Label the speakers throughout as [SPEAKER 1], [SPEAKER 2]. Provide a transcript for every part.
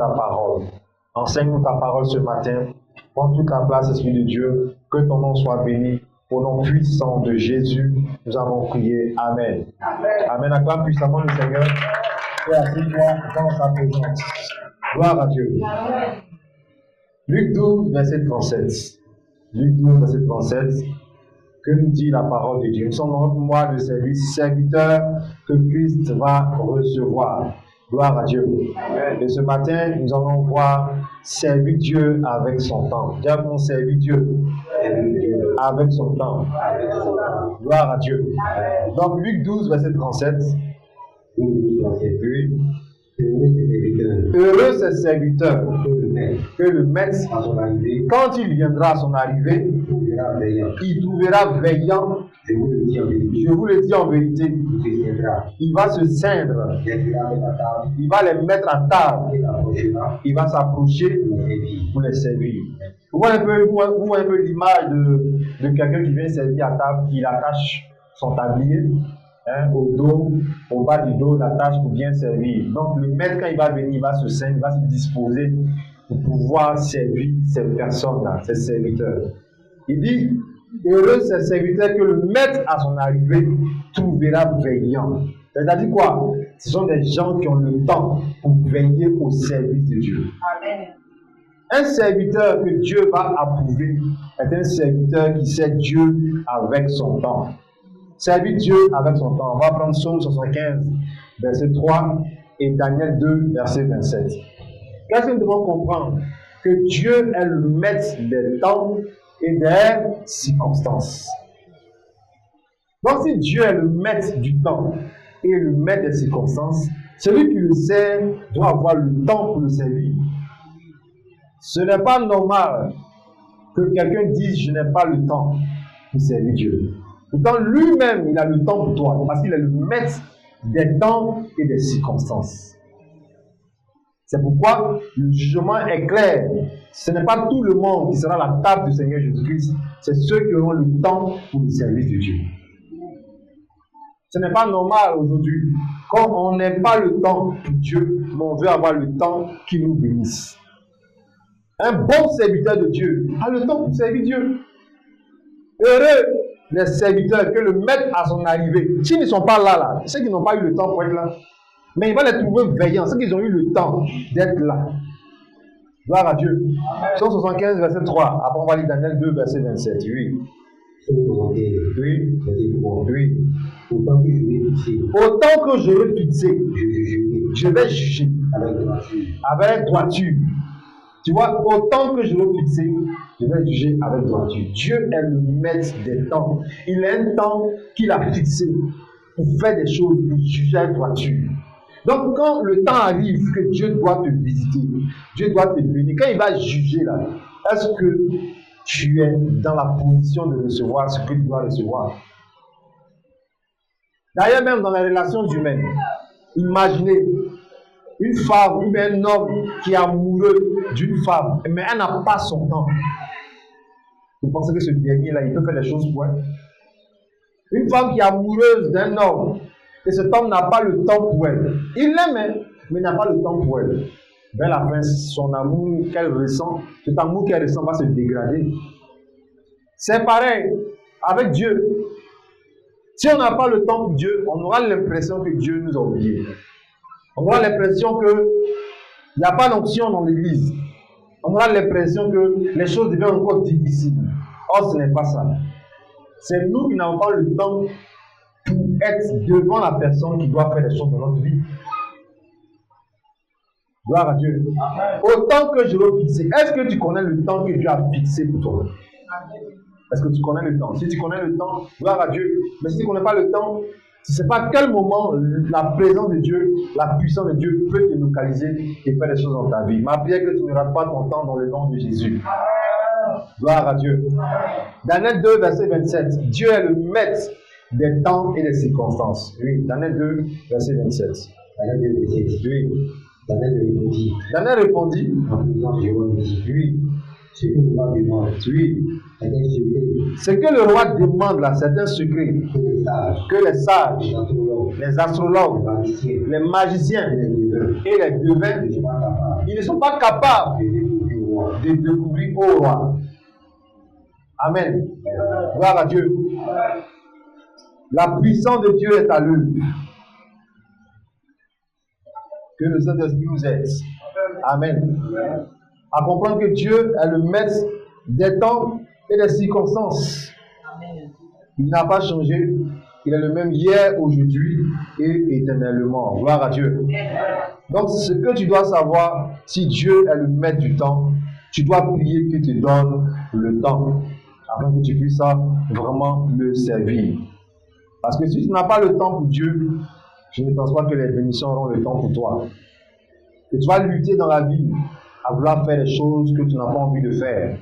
[SPEAKER 1] ta parole. Enseigne-nous ta parole ce matin. Prends toute la place, Esprit de Dieu. Que ton nom soit béni. Au nom puissant de Jésus, nous avons prié. Amen. Amen. Acclame puissamment le Seigneur. Et assieds-toi dans sa présence. Gloire à Dieu. Luc 12, verset 37. Luc 12, verset 37. Que nous dit la parole de Dieu? Nous sommes dans notre mois de service, serviteur que Christ va recevoir. Gloire à Dieu. Et ce matin, nous allons voir servir Dieu avec son temps. Nous avons servi Dieu avec son temps. Gloire à Dieu. Donc, Luc 12, verset 37. Oui. Heureux ces serviteurs que le maître, quand il viendra à son arrivée, il trouvera veillant. Je vous le dis en vérité, il va se ceindre, il va les mettre à table, il va s'approcher pour les servir. Vous voyez un peu l'image de quelqu'un qui vient servir à table, il attache son tablier au dos, au bas du dos, l'attache pour bien servir. Donc le maître, quand il va venir, il va se ceindre, il va se disposer pour pouvoir servir ces personnes-là, ces serviteurs. Il dit, heureux ces serviteurs que le maître à son arrivée trouvera veillant. C'est-à-dire quoi? Ce sont des gens qui ont le temps pour veiller au service de Dieu. Amen. Un serviteur que Dieu va approuver est un serviteur qui sert Dieu avec son temps. Servir Dieu avec son temps. On va prendre Psaume 75, verset 3 et Daniel 2, verset 27. Qu'est-ce que nous devons comprendre? Que Dieu est le maître des temps et des circonstances. Donc si Dieu est le maître du temps et le maître des circonstances, celui qui le sert doit avoir le temps pour le servir. Ce n'est pas normal que quelqu'un dise « je n'ai pas le temps pour servir Dieu ». Pourtant, lui-même, il a le temps pour toi, parce qu'il est le maître des temps et des circonstances. C'est pourquoi le jugement est clair. Ce n'est pas tout le monde qui sera à la table du Seigneur Jésus-Christ, c'est ceux qui auront le temps pour le service de Dieu. Ce n'est pas normal aujourd'hui, quand on n'a pas le temps pour Dieu, mais on veut avoir le temps qui nous bénisse. Un bon serviteur de Dieu a le temps pour servir Dieu. Heureux les serviteurs que le maître à son arrivée, s'ils ne sont pas là, ceux qui n'ont pas eu le temps pour être là, mais il va les trouver veillants, ceux qui ont eu le temps d'être là. Gloire à Dieu. Psaume 75, verset 3. Après, on va lire Daniel 2, verset 27. Oui. Oui. Oui. Autant que je vais fixer, je vais juger avec droiture. Tu vois, autant que je vais fixer, je vais juger avec droiture. Dieu est le maître des temps. Il a un temps qu'il a fixé pour faire des choses, pour juger avec droiture. Donc, quand le temps arrive que Dieu doit te visiter, Dieu doit te bénir, quand il va juger là, est-ce que tu es dans la position de recevoir ce que tu dois recevoir? D'ailleurs, même dans les relations humaines, imaginez une femme ou un homme qui est amoureux d'une femme, mais elle n'a pas son temps. Vous pensez que ce dernier-là, il peut faire des choses pour elle? Une femme qui est amoureuse d'un homme, et cet homme n'a pas le temps pour elle. Il l'aime, mais n'a pas le temps pour elle. Vers la fin, son amour qu'elle ressent, cet amour qu'elle ressent va se dégrader. C'est pareil avec Dieu. Si on n'a pas le temps pour Dieu, on aura l'impression que Dieu nous a oubliés. On aura l'impression qu'il n'y a pas d'onction dans l'église. On aura l'impression que les choses deviennent encore difficiles. Or, ce n'est pas ça. C'est nous qui n'avons pas le temps pour être devant la personne qui doit faire les choses dans notre vie. Gloire à Dieu. Autant que je veux fixer. Est-ce que tu connais le temps que Dieu a fixé pour toi? Est-ce que tu connais le temps? Si tu connais le temps, gloire à Dieu. Mais si tu ne connais pas le temps, tu ne sais pas à quel moment la présence de Dieu, la puissance de Dieu peut te localiser et faire des choses dans ta vie. Ma prière que tu ne rates pas ton temps dans le nom de Jésus. Gloire à Dieu. Daniel 2, verset 27. Dieu est le maître des temps et des circonstances. Oui, Daniel 2, verset 27.
[SPEAKER 2] Daniel 2, verset 27.
[SPEAKER 1] Oui.
[SPEAKER 2] Daniel répondit.
[SPEAKER 1] Oui.
[SPEAKER 2] Ce que le roi demande.
[SPEAKER 1] Oui.
[SPEAKER 2] Ce que le roi demande
[SPEAKER 1] là, c'est un secret.
[SPEAKER 2] Que les sages,
[SPEAKER 1] les astrologues,
[SPEAKER 2] les
[SPEAKER 1] les magiciens, et les devins, ils ne sont pas capables de découvrir au roi. Amen. Gloire à Dieu. La puissance de Dieu est à l'œuvre. Que le Saint-Esprit nous aide. Amen. À comprendre que Dieu est le maître des temps et des circonstances. Il n'a pas changé. Il est le même hier, aujourd'hui et éternellement. Gloire à Dieu. Donc, ce que tu dois savoir, si Dieu est le maître du temps, tu dois prier qu'il te donne le temps afin que tu puisses vraiment le servir. Parce que si tu n'as pas le temps pour Dieu, je ne pense pas que les bénédictions auront le temps pour toi. Que tu vas lutter dans la vie à vouloir faire des choses que tu n'as pas envie de faire.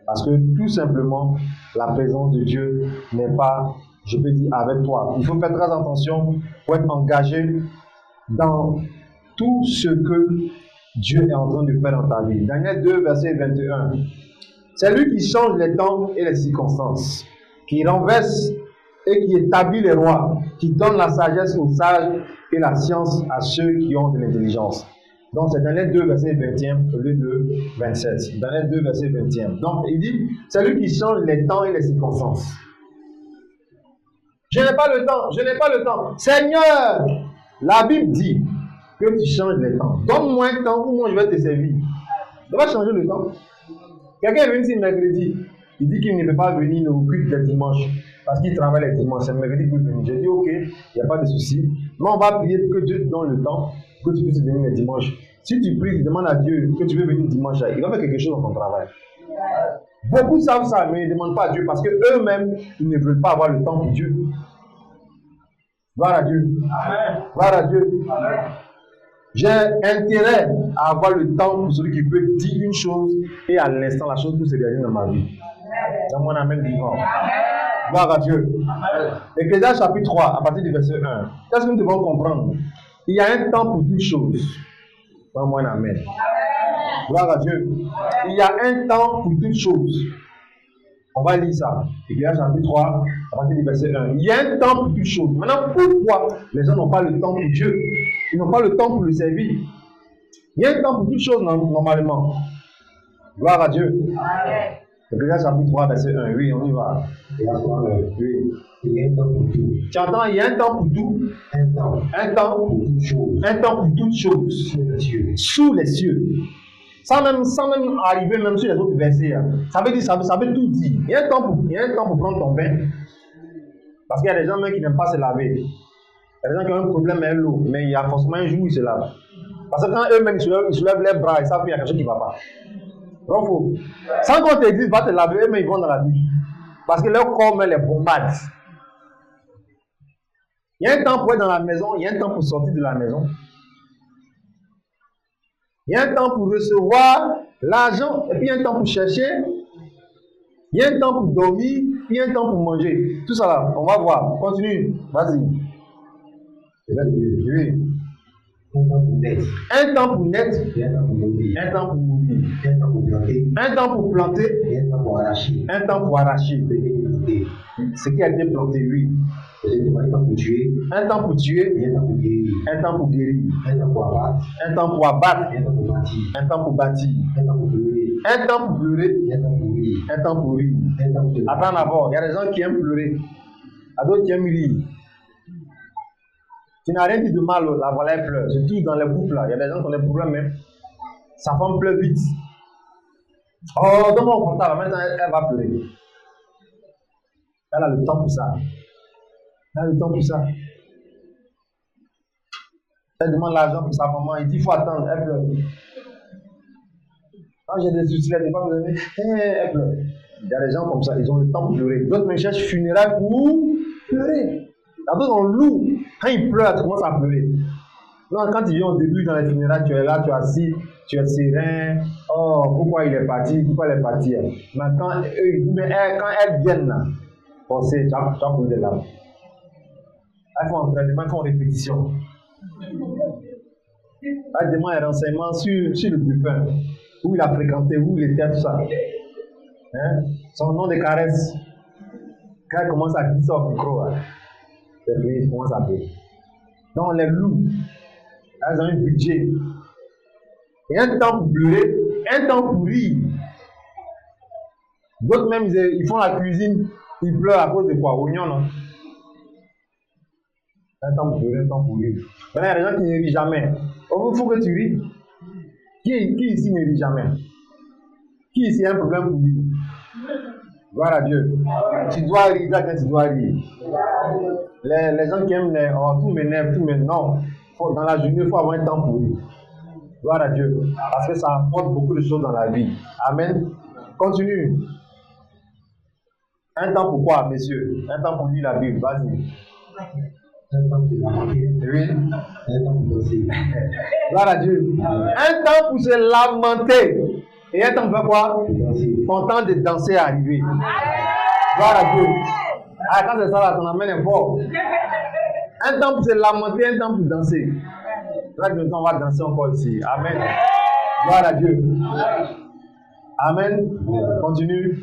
[SPEAKER 1] Parce que tout simplement, la présence de Dieu n'est pas, je peux dire, avec toi. Il faut faire très attention pour être engagé dans tout ce que Dieu est en train de faire dans ta vie. Daniel 2, verset 21. C'est lui qui change les temps et les circonstances, qui renverse et qui établit les rois, qui donne la sagesse aux sages et la science à ceux qui ont de l'intelligence. Donc c'est Daniel 2, verset 21 au lieu de 27. Daniel 2, verset 21. Donc il dit, c'est lui qui change les temps et les circonstances. Je n'ai pas le temps, je n'ai pas le temps. Seigneur, la Bible dit que tu changes les temps. Donne-moi un temps où moi je vais te servir. Tu vas changer le temps. Quelqu'un est venu ici mercredi. Il dit qu'il ne peut pas venir au culte le dimanche parce qu'il travaille les dimanches. C'est mercredi qu'il peut venir. J'ai dit ok, il n'y a pas de souci. Mais on va prier que Dieu te donne le temps que tu puisses venir le dimanche. Si tu pries, tu demandes à Dieu que tu veux venir dimanche, il va faire quelque chose dans ton travail. Beaucoup savent ça, mais ils ne demandent pas à Dieu parce qu'eux-mêmes, ils ne veulent pas avoir le temps pour Dieu. Gloire à Dieu. Gloire à Dieu. J'ai intérêt à avoir le temps pour celui qui peut dire une chose et à l'instant, la chose peut se réaliser dans ma vie. Dans mon amen vivant. Gloire à Dieu. Ecclésiaste chapitre 3, à partir du verset 1. Qu'est-ce que nous devons comprendre? Il y a un temps pour toutes choses. Dans mon amen. Gloire à Dieu. Il y a un temps pour toutes choses. On va lire ça. Ecclésiaste chapitre 3, à partir du verset 1. Il y a un temps pour toutes choses. Maintenant, pourquoi les gens n'ont pas le temps pour Dieu? Ils n'ont pas le temps pour le servir. Il y a un temps pour toutes choses normalement. Gloire à Dieu. Ecclésiaste chapitre 3, verset 1. Oui, on y va. Oui.
[SPEAKER 2] Il y a un temps pour tout.
[SPEAKER 1] Tu entends, il y a un temps pour tout. Un temps
[SPEAKER 2] Pour toutes choses.
[SPEAKER 1] Un temps pour toutes choses.
[SPEAKER 2] Sous les cieux.
[SPEAKER 1] Sous les cieux. Sans même arriver même sur les autres versets. Ça veut dire, ça veut tout dire. Il y a un temps pour prendre ton bain. Parce qu'il y a des gens même qui n'aiment pas se laver. Il y a des gens qui ont un problème avec l'eau, mais il y a forcément un jour où ils se lavent. Parce que quand eux-mêmes ils soulèvent les bras, ils savent qu'il y a quelque chose qui ne va pas. Donc, sans qu'on te dise, va te laver, eux-mêmes ils vont dans la douche. Parce que leur corps les bombarde. Il y a un temps pour être dans la maison, il y a un temps pour sortir de la maison. Il y a un temps pour recevoir l'argent, et puis il y a un temps pour chercher. Il y a un temps pour dormir, puis il y a un temps pour manger. Tout ça là, on va voir. Continue. Vas-y. Oui.
[SPEAKER 2] Un temps pour naître.
[SPEAKER 1] Un temps pour naître.
[SPEAKER 2] Et un temps pour mourir.
[SPEAKER 1] Un temps pour mourir.
[SPEAKER 2] Un temps pour planter.
[SPEAKER 1] Un temps pour planter.
[SPEAKER 2] Et un temps pour arracher.
[SPEAKER 1] Un temps pour arracher. Ce qui a été planté, oui.
[SPEAKER 2] Un temps pour tuer.
[SPEAKER 1] Un temps pour tuer.
[SPEAKER 2] Et un temps pour guérir.
[SPEAKER 1] Un temps pour guérir.
[SPEAKER 2] Un temps pour abattre.
[SPEAKER 1] Un temps pour abattre.
[SPEAKER 2] Et un temps pour bâtir.
[SPEAKER 1] Un temps pour bâtir.
[SPEAKER 2] Un temps pour pleurer.
[SPEAKER 1] Un temps pour pleurer.
[SPEAKER 2] Et un temps pour rire.
[SPEAKER 1] Un temps pour rire.
[SPEAKER 2] Un temps pour se
[SPEAKER 1] Attends d'abord, il y a des gens qui aiment pleurer. Il y a d'autres qui aiment rire. Tu n'as rien dit de mal, la voilà, elle pleure. Surtout dans les couples là. Il y a des gens qui ont des problèmes, hein. Sa femme pleure vite. Oh, donne-moi au contact, maintenant elle va pleurer. Elle a le temps pour ça. Elle a le temps pour ça. Elle demande l'argent pour sa maman, il dit il faut attendre, elle pleure. Quand j'ai des soucis, elle ne peut pas me donner, elle pleure. Il y a des gens comme ça, ils ont le temps pour pleurer. D'autres me cherchent funérailles pour pleurer. D'autres on loue. Quand il pleure, tu commences à pleurer. Donc, quand il vient au début dans les funérailles, tu es là, tu es assis, tu es serein. Oh, pourquoi il est parti? Pourquoi elle est partie? Mais quand elles viennent là, tu as coulé des larmes. Il faut entraînement, il faut répétition. Elle demande un renseignement sur le défunt, où il a fréquenté, où il était, tout ça. Hein? Son nom de caresse. Quand elle commence à dire ça au micro, c'est fini, il commence à pleurer. Donc on les loue. Elles ont un budget. Et un temps pour pleurer, un temps pour rire. D'autres même, ils font la cuisine, ils pleurent à cause de quoi? Oignon, non? Un temps pour pleurer, un temps pour rire. Maintenant, il y a des gens qui ne rient jamais. Il faut que tu ris. Qui ici ne rit jamais? Qui ici a un problème pour rire? Gloire à Dieu. Tu dois rire quand tu dois rire. Les gens qui aiment tout m'énerve, non. Dans la journée, il faut avoir un temps pour rire. Gloire à Dieu. Parce que ça apporte beaucoup de choses dans la vie. Amen. Continue. Un temps pour quoi, messieurs? Un temps pour lire la Bible. Vas-y.
[SPEAKER 2] Un temps pour lamenter.
[SPEAKER 1] Oui.
[SPEAKER 2] Un temps pour danser.
[SPEAKER 1] Gloire à Dieu. Un temps pour se lamenter. Et un temps pour faire quoi? Ton temps de danser est arrivé. Gloire à Dieu. Ah, quand c'est ça là, ton amène est fort. Un temps pour se lamenter, un temps pour danser. Là, on va danser encore ici. Amen. Gloire à Dieu. Amen. Continue.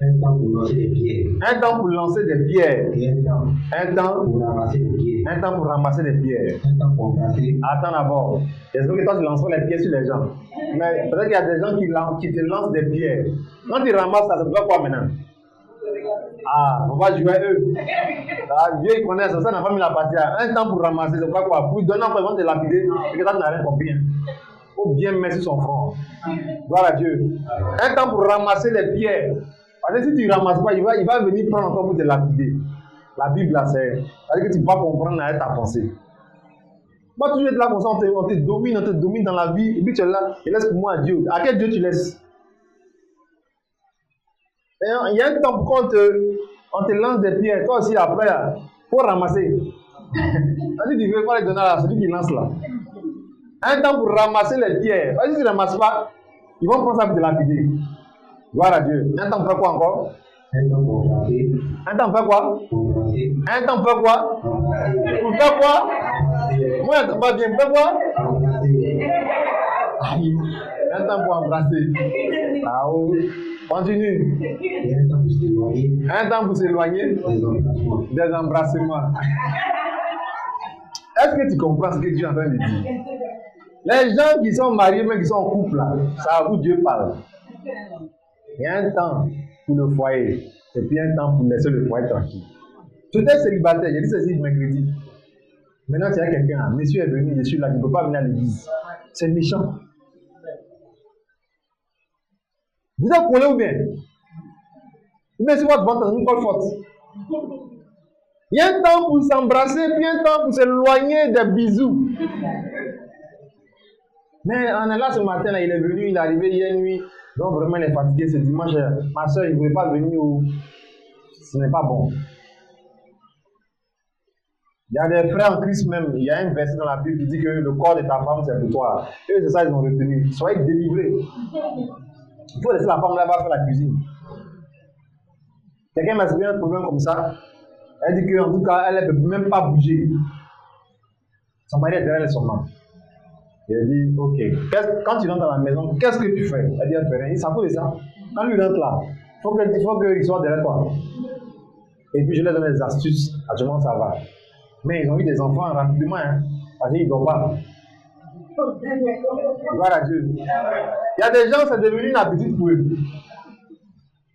[SPEAKER 2] Un temps pour lancer des pierres.
[SPEAKER 1] Un temps pour lancer des pierres.
[SPEAKER 2] Et un temps
[SPEAKER 1] Un temps
[SPEAKER 2] pour ramasser des pierres.
[SPEAKER 1] Un temps pour ramasser des pierres.
[SPEAKER 2] Un temps pour embrasser.
[SPEAKER 1] Attends d'abord. J'espère que toi tu lances les pierres sur les gens. Mais peut-être qu'il y a des gens qui te lancent des pierres. Quand tu ramasses ça, ça te fait quoi maintenant? Ah, on va jouer eux. Ah, Dieu il connaît ça, ça n'a pas mis la partie. Un temps pour ramasser, c'est pas quoi? Pour donner encore, ils vont te lapider. Et que toi tu n'as rien compris. Il faut bien mettre sur son front. Gloire à Dieu. Un temps pour ramasser les pierres. Parce que si tu ne ramasses pas, il va venir prendre encore pour te lapider. La Bible, là, c'est-à-dire que tu ne peux pas comprendre avec ta pensée. Moi, toujours être là comme ça, on te domine dans la vie, et puis tu es là, et laisse pour moi à Dieu. À quel Dieu tu laisses? Et il y a un temps pour on te lance des pierres, toi aussi après, il faut ramasser. C'est-à-dire tu ne veux pas les donner à celui qui lance là. Un temps pour ramasser les pierres. Si tu ne ramasses pas, ils vont prendre ça pour te lapider. Gloire à Dieu. Un temps pour faire quoi encore?
[SPEAKER 2] Un temps pour embrasser.
[SPEAKER 1] Un temps pour faire quoi?
[SPEAKER 2] Pour embrasser.
[SPEAKER 1] Un temps pour faire quoi? Pour faire quoi? Moi, je n'entends pas bien. Pour faire quoi?
[SPEAKER 2] Embrasser.
[SPEAKER 1] Aïe. Un temps pour embrasser. Ah oh. Continue.
[SPEAKER 2] Et un temps pour s'éloigner.
[SPEAKER 1] Un temps pour s'éloigner
[SPEAKER 2] Des embrassements.
[SPEAKER 1] des embrassements. Est-ce que tu comprends ce que tu es en train de dire? Les gens qui sont mariés, mais qui sont en couple, là, c'est à vous Dieu parle. Il y a un temps pour le foyer, et puis un temps pour laisser le foyer tranquille. Tu étais célibataire, j'ai dit ceci mercredi. Maintenant, tu as quelqu'un, monsieur est venu, je suis là, il ne peut pas venir à l'église. C'est méchant. Vous êtes collé ou bien? Mais c'est votre ventre, une colle forte. Il y a un temps pour s'embrasser, puis un temps pour s'éloigner des bisous. Mais on est là ce matin, là, il est venu, il est arrivé hier nuit. Donc vraiment, il est fatigué ce dimanche. Ma soeur, il ne voulait pas venir où ce n'est pas bon. Il y a des frères en Christ même. Il y a un verset dans la Bible qui dit que le corps de ta femme, c'est pour toi. Et c'est ça qu'ils ont retenu. Soyez délivrés. Il faut laisser la femme là-bas faire la cuisine. Quelqu'un m'a expliqué un problème comme ça. Elle dit qu'en tout cas, elle ne peut même pas bouger. Son mari est derrière son nom. Il a dit, ok, quand tu rentres dans la maison, qu'est-ce que tu fais? Elle dit, elle fait rien. Il s'en fout de ça. Quand lui rentre là, il faut qu'il soit derrière toi. Et puis je leur donne des astuces. Actuellement, ça va. Mais ils ont eu des enfants rapidement, hein, parce qu'ils ne dorment pas. Gloire à Dieu. Il y a des gens, c'est devenu une habitude pour eux.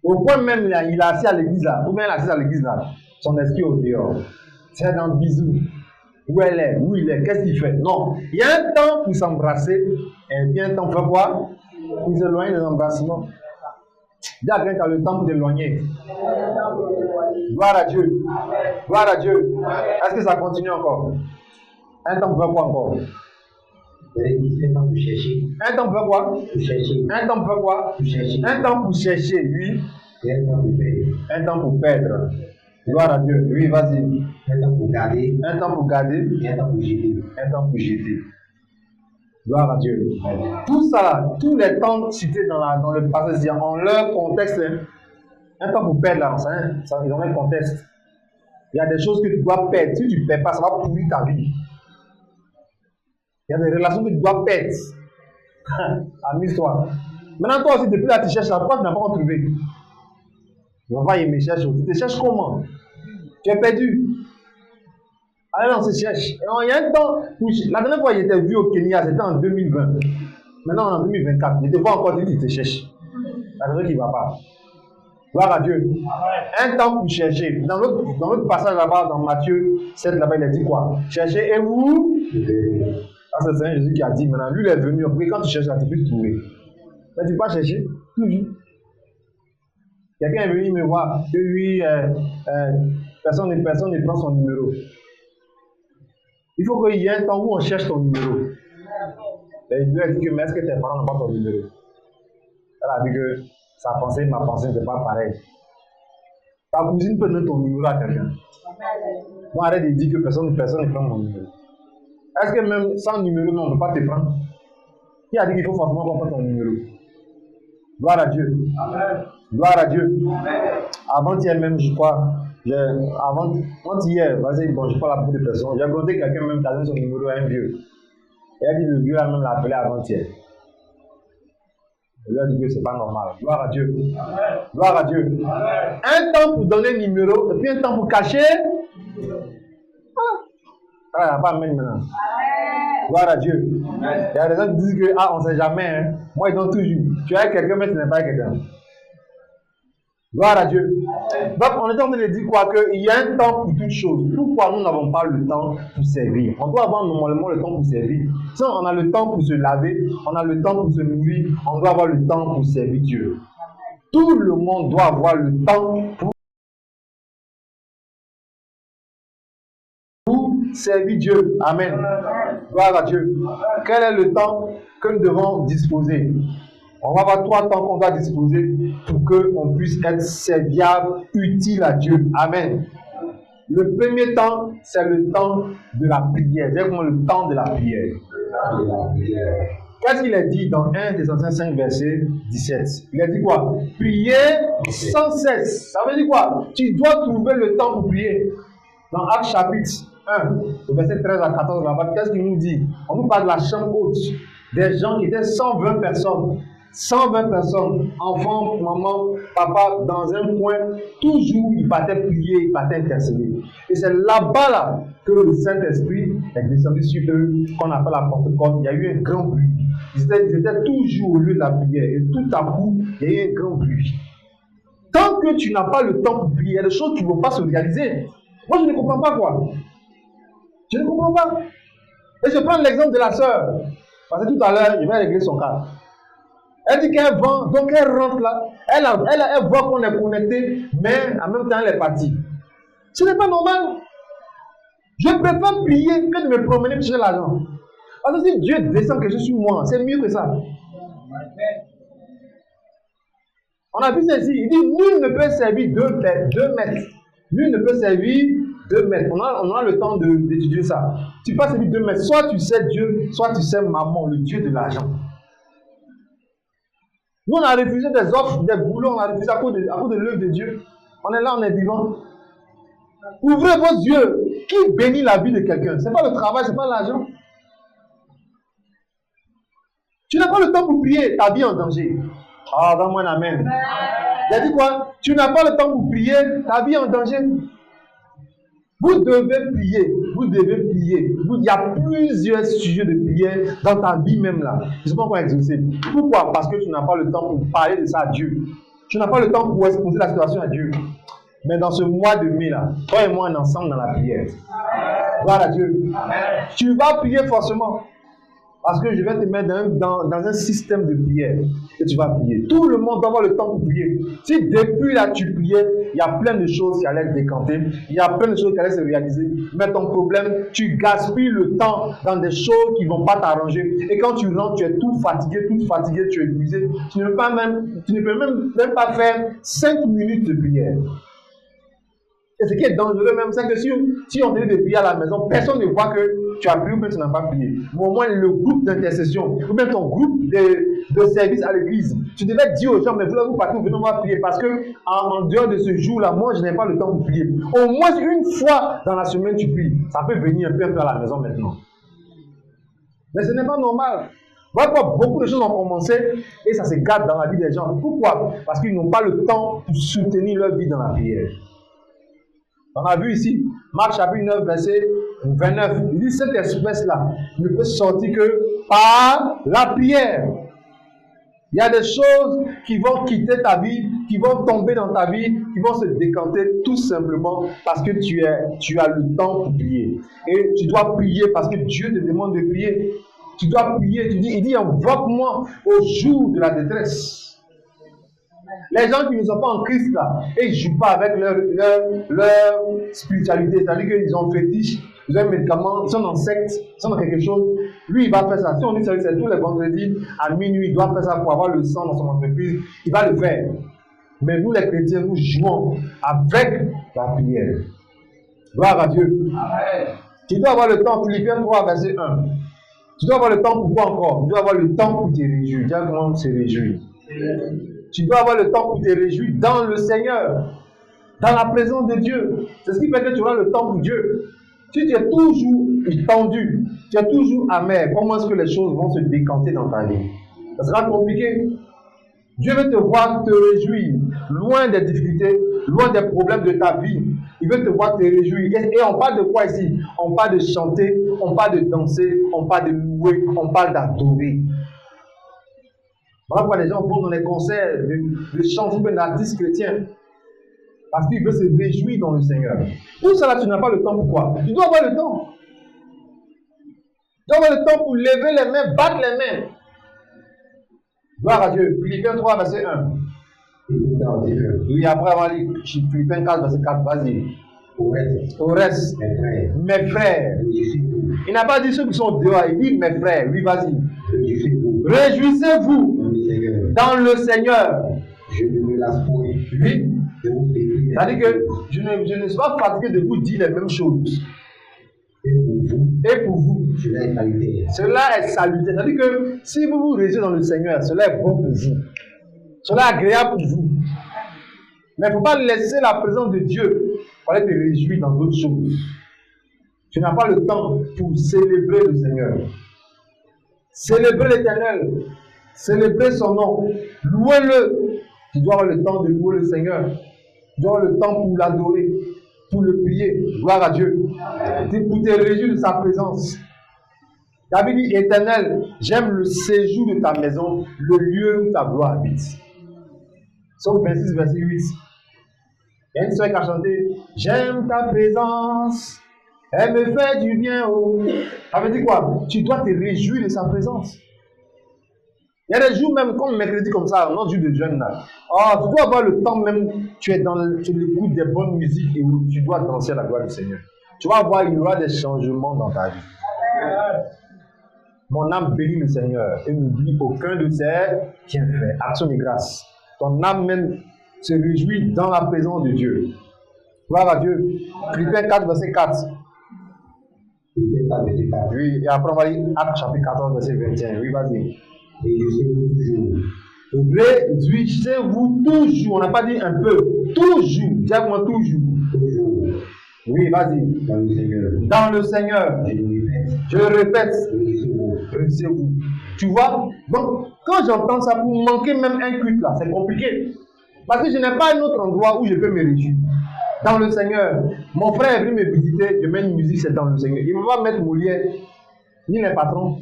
[SPEAKER 1] Au point même, il est assis à l'église là, ou bien il est assis à l'église là, son esprit au dehors. C'est dans le bisou. Où elle est, où il est, qu'est-ce qu'il fait? Non. Il y a un temps pour s'embrasser, et bien un temps pour faire quoi? Pour s'éloigner des embrassements. Dis à quelqu'un qui a le temps pour t'éloigner. Gloire à Dieu. Gloire à Dieu. Est-ce que ça continue encore? Un temps pour faire quoi encore?
[SPEAKER 2] Un temps pour chercher.
[SPEAKER 1] Un temps pour faire quoi?
[SPEAKER 2] Pour chercher.
[SPEAKER 1] Un temps pour faire quoi?
[SPEAKER 2] Pour chercher.
[SPEAKER 1] Un temps pour chercher, oui.
[SPEAKER 2] Et un temps pour perdre.
[SPEAKER 1] Un temps pour perdre. Gloire à Dieu. Oui, vas-y.
[SPEAKER 2] Un temps pour garder.
[SPEAKER 1] Un temps pour garder.
[SPEAKER 2] Et un temps pour jeter.
[SPEAKER 1] Un temps pour jeter. Gloire à Dieu. Tout ça, tous les temps cités dans le passage, en leur contexte, hein, un temps pour perdre là, ils ont un contexte. Il y a des choses que tu dois perdre. Si tu ne perds pas, ça va pourrir ta vie. Il y a des relations que tu dois perdre. Amuse-toi. Maintenant, toi aussi, depuis là, tu cherches, pourquoi tu n'as pas retrouvé? On va y me chercher. Tu te cherches comment? Tu es perdu. Alors, on se cherche. Et il y a un temps, la dernière fois, il était vu au Kenya, c'était en 2020. Maintenant, en 2024, il te voit encore, il te cherche. La raison qui ne va pas. Gloire à Dieu. Un temps pour chercher. Dans l'autre passage là-bas, dans Matthieu 7, là-bas, il a dit quoi? Cherchez et vous. C'est le Seigneur Jésus qui a dit maintenant. Lui, il est venu. Après, quand tu cherches, tu peux trouver. Mais tu ne peux pas chercher. Toujours. Quelqu'un est venu me voir. Que lui, personne ne prend son numéro. Il faut qu'il y ait un temps où on cherche ton numéro. Et il lui a dit que, mais est-ce que tes parents n'ont pas ton numéro? Elle a dit que sa pensée et ma pensée n'étaient pas pareilles. Ta cousine peut donner ton numéro à quelqu'un. Moi, arrête de dire que personne ne prend mon numéro. Est-ce que même sans numéro, on ne peut pas te prendre? Qui a dit qu'il faut forcément qu'on prenne ton numéro? Gloire à Dieu. Amen. Gloire à Dieu. Avant-hier même, je crois, avant-hier, vas-y, bon, je parle à beaucoup de personnes. J'ai demandé quelqu'un même qui a donné son numéro à un vieux. Et elle dit le vieux a même l'appelé avant-hier. Il lui a dit que c'est pas normal. Gloire à Dieu. Amen. Gloire à Dieu. Amen. Un temps pour donner le numéro, et puis un temps pour cacher. Ah, il n'y a pas même maintenant. Gloire à Dieu. Amen. Il y a des gens qui disent que, on ne sait jamais. Hein. Moi, ils donnent toujours. Tu es avec quelqu'un, mais tu n'es pas avec quelqu'un. Gloire à Dieu. Donc, on est en train de dire quoi? Qu'il y a un temps pour toutes choses. Pourquoi nous n'avons pas le temps pour servir? On doit avoir normalement le temps pour servir. Si on a le temps pour se laver, on a le temps pour se nourrir, on doit avoir le temps pour servir Dieu. Tout le monde doit avoir le temps pour servir Dieu. Amen. Gloire à Dieu. Quel est le temps que nous devons disposer? On va avoir 3 temps qu'on doit disposer pour qu'on puisse être serviable, utile à Dieu. Amen. Le premier temps, c'est le temps de la prière. Dis-moi le temps de la prière. Qu'est-ce qu'il a dit dans 1 Thessaloniciens 5, verset 17? Il a dit quoi? Prier sans cesse. Ça veut dire quoi? Tu dois trouver le temps pour prier. Dans Actes chapitre 1, au verset 13 à 14, là-bas, qu'est-ce qu'il nous dit? On nous parle de la chambre haute. Des gens qui étaient 120 personnes. 120 personnes, enfants, maman, papa, dans un coin, toujours ils partaient prier, ils partaient intercéder. Et c'est là-bas là, que le Saint-Esprit est descendu sur eux, qu'on appelle la Pentecôte. Il y a eu un grand bruit. Ils étaient toujours au lieu de la prière. Et tout à coup, il y a eu un grand bruit. Tant que tu n'as pas le temps pour prier, il y a des choses qui ne vont pas se réaliser. Moi, je ne comprends pas quoi. Je ne comprends pas. Et je prends l'exemple de la sœur. Parce que tout à l'heure, je vais régler son cas. Elle dit qu'elle vend, donc elle rentre là, elle voit qu'on est connecté, mais en même temps elle est partie. Ce n'est pas normal. Je préfère prier que de me promener pour chercher l'argent. Parce que si Dieu descend quelque chose sur moi, c'est mieux que ça. On a vu ça ici, il dit nul ne peut servir 2 mètres. Nul ne peut servir 2 mètres. On a le temps d'étudier ça. Tu peux servir 2 mètres. Soit tu sais Dieu, soit tu sais maman, le Dieu de l'argent. Nous, on a refusé des offres, des boulots, on a refusé à cause de l'œuvre de Dieu. On est là, on est vivant. Ouvrez vos yeux. Qui bénit la vie de quelqu'un? Ce n'est pas le travail, ce n'est pas l'argent. Tu n'as pas le temps pour prier, ta vie est en danger. Ah, donne-moi un amen. Il a dit quoi? Tu n'as pas le temps pour prier, ta vie est en danger. Vous devez prier, vous devez prier. Il y a plusieurs sujets de prière dans ta vie même là. Je ne sais pas comment exaucer. Pourquoi? Parce que tu n'as pas le temps pour parler de ça à Dieu. Tu n'as pas le temps pour exposer la situation à Dieu. Mais dans ce mois de mai là, toi et moi on est ensemble dans la prière. Gloire à Dieu. Tu vas prier forcément. Parce que je vais te mettre dans un système de prière et tu vas prier. Tout le monde doit avoir le temps pour prier. Si depuis là tu priais, il y a plein de choses qui allaient être décantées, il y a plein de choses qui allaient se réaliser. Mais ton problème, tu gaspilles le temps dans des choses qui ne vont pas t'arranger. Et quand tu rentres, tu es tout fatigué, tu es épuisé. Tu ne peux même pas faire 5 minutes de prière. Et ce qui est dangereux même, c'est que si on te dit de prier à la maison, personne ne voit que tu as prié ou que tu n'as pas prié. Mais au moins, le groupe d'intercession, ou même ton groupe de service à l'église, tu devais dire aux gens, mais vous partez, venez moi prier. Parce que en dehors de ce jour-là, moi, je n'ai pas le temps pour prier. Au moins une fois dans la semaine, tu pries. Ça peut venir un peu à la maison maintenant. Mais ce n'est pas normal. Voilà pourquoi beaucoup de choses ont commencé et ça se gâte dans la vie des gens. Pourquoi? Parce qu'ils n'ont pas le temps pour soutenir leur vie dans la prière. On a vu ici, Marc chapitre 9, verset 29. Il dit cette espèce-là ne peut sortir que par la prière. Il y a des choses qui vont quitter ta vie, qui vont tomber dans ta vie, qui vont se décanter tout simplement parce que tu as le temps pour prier. Et tu dois prier parce que Dieu te demande de prier. Tu dois prier. Il dit, invoque-moi au jour de la détresse. Les gens qui ne sont pas en Christ là, et ils ne jouent pas avec leur spiritualité, c'est-à-dire qu'ils ont un fétiche, ils ont un médicament, ils sont en secte, ils sont dans quelque chose. Lui, il va faire ça. Si on dit que c'est tous les vendredis à minuit, il doit faire ça pour avoir le sang dans son entreprise, il va le faire. Mais nous, les chrétiens, nous jouons avec la prière. Gloire à Dieu. Amen. Tu dois avoir le temps, Philippiens 3, verset 1. Tu dois avoir le temps pour quoi encore? Tu dois avoir le temps pour te réjouir. Dis comment se réjouir. Tu dois avoir le temps pour te réjouir dans le Seigneur, dans la présence de Dieu. C'est ce qui fait que tu auras le temps pour Dieu. Si tu es toujours tendu, tu es toujours amer, comment est-ce que les choses vont se décanter dans ta vie? Ça sera compliqué. Dieu veut te voir te réjouir, loin des difficultés, loin des problèmes de ta vie. Il veut te voir te réjouir. Et on parle de quoi ici? On parle de chanter, on parle de danser, on parle de louer, on parle d'adorer. Voilà pourquoi les gens vont dans les concerts de chants d'artistes chrétiens. Parce qu'il veut se réjouir dans le Seigneur. Tout ça là, tu n'as pas le temps. Pourquoi? Tu dois avoir le temps. Tu dois avoir le temps pour lever les mains, battre les mains. Gloire à Dieu. Philippiens 3, verset 1. Oui, après avoir lu Philippiens 4, verset 4, vas-y. Au reste, mes frères. Il n'a pas dit ceux qui sont dehors, il dit mes frères. Oui, vas-y. Réjouissez-vous dans le Seigneur.
[SPEAKER 2] Je ne me lasse point.
[SPEAKER 1] Oui. C'est-à-dire que je ne suis pas fatigué de vous dire les mêmes choses. Et pour vous, cela est salutaire. Cela est salutaire. C'est-à-dire que si vous vous réjouissez dans le Seigneur, cela est bon pour vous. Cela est agréable pour vous. Mais il ne faut pas laisser la présence de Dieu pour aller te réjouir dans d'autres choses. Tu n'as pas le temps pour célébrer le Seigneur. Célébrer l'Éternel. Célébrer son nom. Louez-le. Tu dois avoir le temps de louer le Seigneur. Tu dois avoir le temps pour l'adorer, pour le prier. Gloire à Dieu. Pour te réjouir de sa présence. David dit, Éternel, j'aime le séjour de ta maison, le lieu où ta gloire habite. Psaume 26, verset 8. Il y a une soeur qui a chanté, j'aime ta présence, elle me fait du bien. Oh. Ça veut dire quoi? Tu dois te réjouir de sa présence. Il y a des jours même, comme mercredi comme ça, un autre jour de jeûne là. Oh, tu dois avoir le temps même, tu écoutes des bonnes musiques et tu dois danser à la gloire du Seigneur. Tu vas voir, il y aura des changements dans ta vie. Mon âme bénit le Seigneur et n'oublie aucun de ses bienfaits. Action de grâce. Ton âme même se réjouit dans la présence de Dieu. Gloire à Dieu. Philippiens 4, verset 4. Oui, et après on va lire Actes chapitre 14, verset 21. Oui, vas-y. Réjouissez-vous toujours. On n'a pas dit un peu. Toujours. Dis-moi toujours. Oui, vas-y. Dans le Seigneur. Je répète. Réjouissez-vous. Tu vois? Donc, quand j'entends ça, pour manquer même un culte là, c'est compliqué. Parce que je n'ai pas un autre endroit où je peux me réjouir. Dans le Seigneur. Mon frère est venu me visiter, je mets une musique, c'est dans le Seigneur. Il ne va pas mettre Molière, ni les patrons.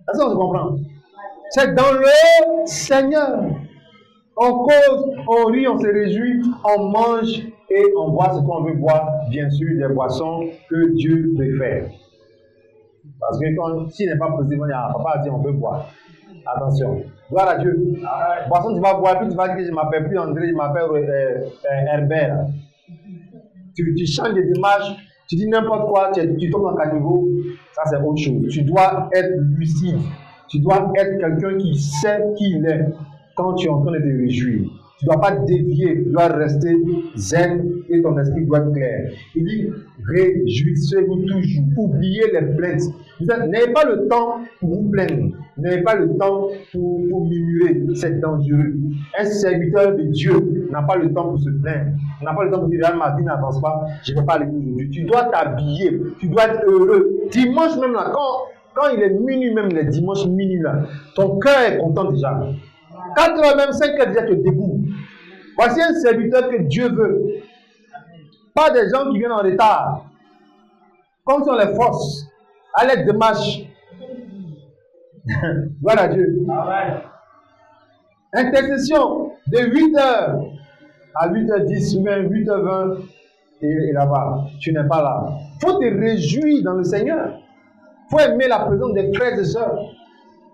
[SPEAKER 1] Est-ce qu'on se comprend? C'est dans le Seigneur. On cause, on rit, on se réjouit, on mange et on boit ce qu'on veut boire. Bien sûr, des boissons que Dieu préfère. Parce que s'il n'est pas possible, il n'y a pas à dire on peut boire. Attention. Gloire à Dieu. Boisson, tu vas boire, puis tu vas dire que je ne m'appelle plus André, je m'appelle Herbert. Tu changes de démarche, tu dis n'importe quoi, tu tombes dans un niveau, ça c'est autre chose. Tu dois être lucide. Tu dois être quelqu'un qui sait qui il est quand tu es en train de te réjouir. Tu ne dois pas dévier, tu dois rester zen et ton esprit doit être clair. Il dit, réjouissez-vous toujours, oubliez les plaintes. N'ayez pas le temps pour vous plaindre, n'ayez pas le temps pour murmurer, c'est dangereux. Un serviteur de Dieu n'a pas le temps pour se plaindre, n'a pas le temps pour dire, ma vie n'avance pas, je ne vais pas aller aujourd'hui. Tu dois t'habiller, tu dois être heureux. Dimanche même là, quand il est minuit même, les dimanches minuit là, ton cœur est content déjà. 4 heures même, 5 heures déjà, tu es debout. Voici un serviteur que Dieu veut. Pas des gens qui viennent en retard. Comme si on les force à l'aide de marche. Voilà Dieu. Intercession de 8h à 8h10, même 8h20 et là-bas. Tu n'es pas là. Il faut te réjouir dans le Seigneur. Il faut aimer la présence des frères et sœurs.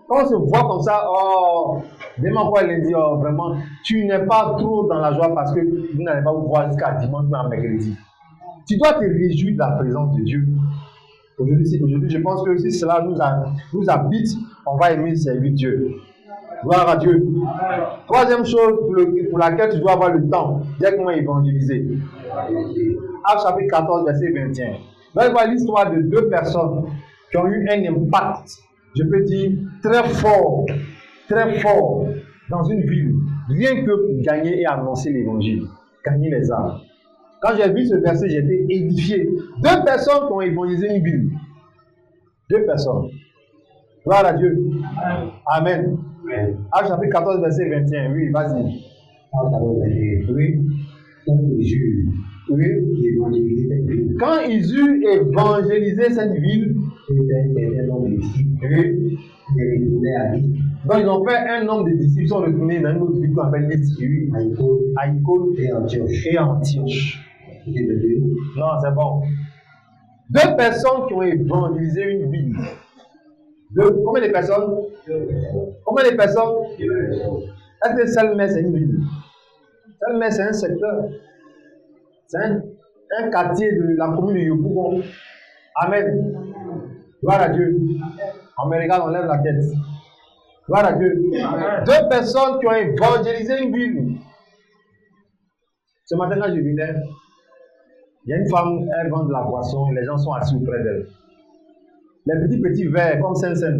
[SPEAKER 1] Quand on se voit comme ça, oh, demain quoi lundi, oh, vraiment, tu n'es pas trop dans la joie parce que vous n'allez pas vous voir jusqu'à dimanche ou à mercredi. Tu dois te réjouir de la présence de Dieu. Aujourd'hui, je pense que si cela nous habite, on va aimer servir Dieu. Gloire à Dieu. Troisième chose pour laquelle tu dois avoir le temps, directement évangéliser. Actes chapitre 14, verset 21. Là, il voit l'histoire de deux personnes qui ont eu un impact, je peux dire, très fort dans une ville, rien que pour gagner et annoncer l'évangile, gagner les âmes. Quand j'ai vu ce verset, j'ai été édifié. Deux personnes qui ont évangélisé une ville. Deux personnes. Gloire à Dieu. Amen. Actes chapitre 14, verset 21. Oui, vas-y. Oui. Oui. Quand ils eurent évangélisé cette ville, oui. Donc ils ont fait un nombre de disciples, ils sont retournés dans une autre ville qu'on appelle Lystre, à Icône et Antioche. Non, c'est bon. Deux personnes qui ont évangélisé une ville. Combien de personnes? Combien de personnes? Est-ce que Selmer c'est une ville? Selmer c'est un secteur. C'est un quartier de la commune de Yopougon. Amen. Gloire à Dieu. On me regarde, on lève la tête. Gloire à Dieu. Deux personnes qui ont évangélisé une ville. Ce matin, quand je venais, il y a une femme, elle vend de la boisson, les gens sont assis auprès d'elle. Les petits verres, comme Saint-Saint.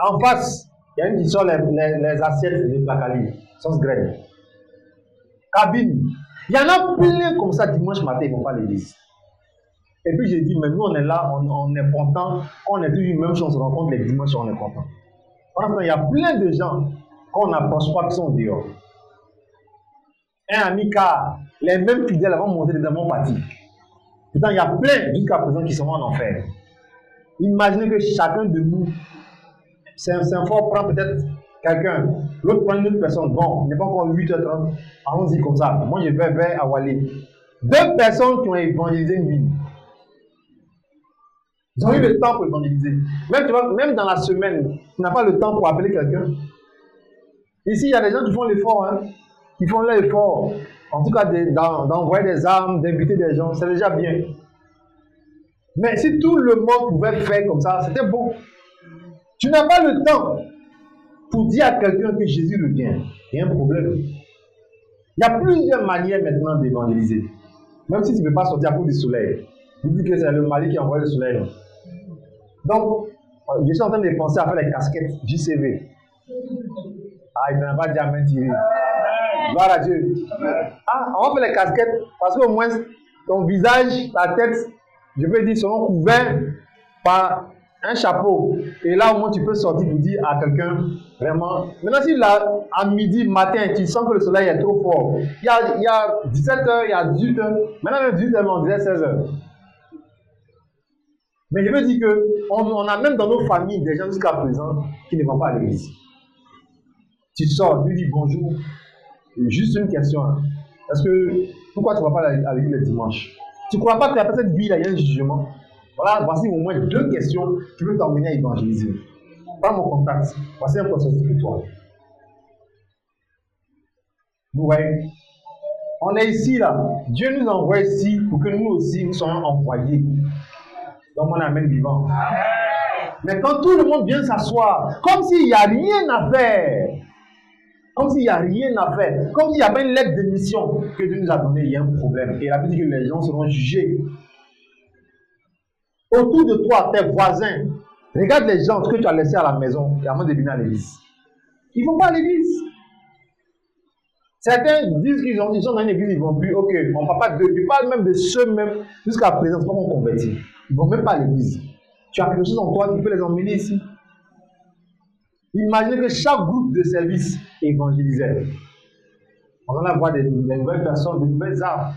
[SPEAKER 1] En face, il y a une qui sort les assiettes de placali, sauce graine. Cabine. Il y en a plein comme ça dimanche matin, ils ne vont pas à l'église. Et puis j'ai dit, mais nous on est là, on est content. Quand on est toujours même si on se rencontre les dimanches, on est content. Parce qu'il y a plein de gens qu'on n'approche pas qui sont dehors. Un ami car les mêmes fidèles vont monter dans mon parti. Pourtant, il y a plein jusqu'à présent qui sont en enfer. Imaginez que chacun de nous, Saint-Fort prend peut-être quelqu'un, l'autre prend une autre personne. Bon, il n'est pas encore 8h30, allons-y comme ça. Moi, je vais vers Awalé. Deux personnes qui ont évangélisé une ville. Ils ont eu le temps pour évangéliser. Même, tu vois, même dans la semaine, tu n'as pas le temps pour appeler quelqu'un. Ici, il y a des gens qui font l'effort, hein, qui font l'effort. En tout cas, d'envoyer des armes, d'inviter des gens, c'est déjà bien. Mais si tout le monde pouvait faire comme ça, c'était bon. Tu n'as pas le temps pour dire à quelqu'un que Jésus revient. Il y a un problème. Il y a plusieurs manières maintenant d'évangéliser. Même si tu ne veux pas sortir à cause du soleil. Tu dis que c'est le Mali qui envoie le soleil. Donc, je suis en train de penser à faire les casquettes JCV. Ah, il ne m'a pas dit amen tiré. Gloire à Dieu. Ah, on va faire les casquettes parce qu'au moins ton visage, ta tête, je peux dire, seront couverts par un chapeau. Et là, au moins, tu peux sortir pour dire à quelqu'un, vraiment. Maintenant, si là, à midi, matin, tu sens que le soleil est trop fort, il y a 17h, il y a 18h, maintenant même 18h, on dirait 16h. Mais je veux dire qu'on a même dans nos familles des gens jusqu'à présent qui ne vont pas à l'église. Tu sors, tu dis bonjour. Juste une question. Parce que pourquoi tu ne vas pas à l'église le dimanche? Tu ne crois pas qu'après cette vie-là, il y a un jugement? Voilà, voici au moins deux questions qui peuvent t'emmener à évangéliser. Prends mon contact. Voici un processus pour toi. Vous voyez? On est ici là. Dieu nous envoie ici pour que nous aussi nous soyons envoyés. Donc on amène vivant. Mais quand tout le monde vient s'asseoir, comme s'il n'y a rien à faire, comme s'il n'y a rien à faire, comme s'il y avait une lettre de mission que Dieu nous a donnée, il y a un problème. Et la Bible dit que les gens seront jugés. Autour de toi, tes voisins, regarde les gens que tu as laissés à la maison avant de venir à l'église. Ils ne vont pas à l'église. Certains disent qu'ils sont dans une église, ils ne vont plus. Ok, on ne parle pas d'eux. Ils parlent même de ceux même jusqu'à présent, c'est pas qu'on convertit. Ils ne vont même pas à l'église. Tu as quelque chose en toi qui peut les emmener ici. Imaginez que chaque groupe de service évangélisait. On en a voir des nouvelles personnes, des nouvelles âmes.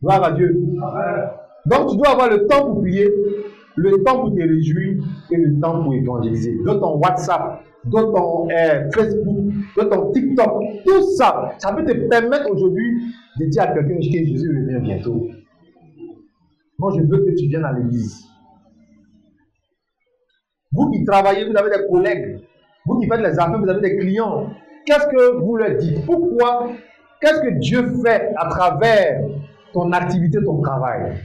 [SPEAKER 1] Gloire à Dieu. Amen. Donc tu dois avoir le temps pour prier, le temps pour te réjouir et le temps pour évangéliser. De ton WhatsApp, de ton Facebook, de ton TikTok, tout ça, ça peut te permettre aujourd'hui de dire à quelqu'un que Jésus revient bientôt. Moi, je veux que tu viennes à l'église. Vous qui travaillez, vous avez des collègues. Vous qui faites les affaires, vous avez des clients. Qu'est-ce que vous leur dites? Pourquoi? Qu'est-ce que Dieu fait à travers ton activité, ton travail?